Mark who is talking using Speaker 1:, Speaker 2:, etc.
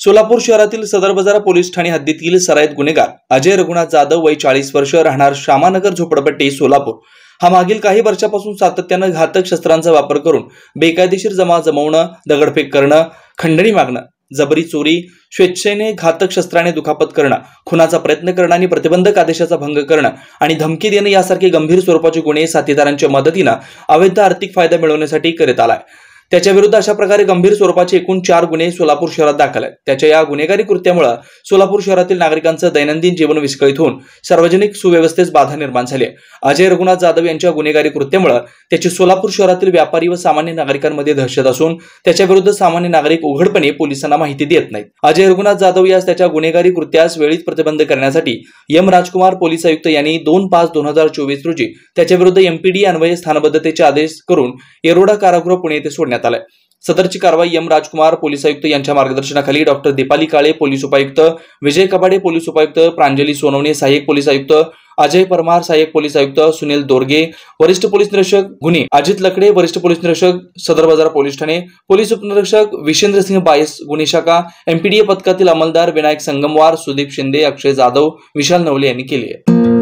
Speaker 1: सोलापूर शहरातील सदर बाजार पोलीस ठाणे हद्दीतील सराईत गुन्हेगार अजय रघुनाथ जाधव वय 40 वर्ष राहणार श्यामानगर झोपडपट्टी सोलापूर हा मागील काही वर्षापासून सातत्याने घातक शस्त्रांचा वापर करून बेकायदेशीर जमवणं, दगडफेक करणं, खंडणी मागणं, जबरी चोरी, स्वेच्छेने घातक शस्त्राने दुखापत करणं, खुनाचा प्रयत्न करणं आणि प्रतिबंधक आदेशाचा भंग करणं आणि धमकी देणं यासारखे गंभीर स्वरूपाचे गुन्हे साथीदारांच्या मदतीने अवैध आर्थिक फायदा मिळवण्यासाठी करत आलाय। त्याच्या विरुद्ध अशा प्रकारे गंभीर स्वरूपाचे एकूण 4 गुन्हे सोलापूर शहरात दाखल आहेत। त्याच्या या गुन्हेगारी कृत्यामुळे सोलापूर शहरातील नागरिकांचं दैनंदिन जीवन विस्कळीत होऊन सार्वजनिक सुव्यवस्थेस बाधा निर्माण झाली आहे। अजय रघुनाथ जाधव यांच्या गुन्हेगारी कृत्यामुळे त्याची सोलापूर शहरातील व्यापारी व सामान्य नागरिकांमध्ये दहशत असून त्याच्या विरुद्ध सामान्य नागरिक उघडपणे पोलिसांना माहिती देत नाहीत। अजय रघुनाथ जाधव यास त्याच्या गुन्हेगारी कृत्यास वेळीच प्रतिबंध करण्यासाठी एम राजकुमार पोलीस आयुक्त यांनी 2/5/2024 रोजी त्याच्या विरुद्ध एमपीडी अन्वये स्थानबद्धतेचे आदेश करून येरोडा कारागृह पुणे येथे सोडण्यात आले। सदरची कारवाई एम राजकुमार पोलीस आयुक्त यांच्या मार्गदर्शनाखाली डॉक्टर दीपाली काळे पोलीस उपायुक्त, विजय कबाडे पोलीस उपायुक्त, प्रांजली सोनवणे सहाय्यक पोलीस आयुक्त, अजय परमार सहाय्यक पोलीस आयुक्त, सुनील दोरगे वरिष्ठ पोलीस निरीक्षक गुन्हे, अजित लकडे वरिष्ठ पोलीस निरीक्षक सदर बाजार पोलीस ठाणे, पोलीस उपनिरीक्षक विशेंद्र सिंह बायस गुन्हे शाखा, एमपीडीए पथकातील अंमलदार विनायक संगमवार, सुदीप शिंदे, अक्षय जाधव, विशाल नवले यांनी केली आहे।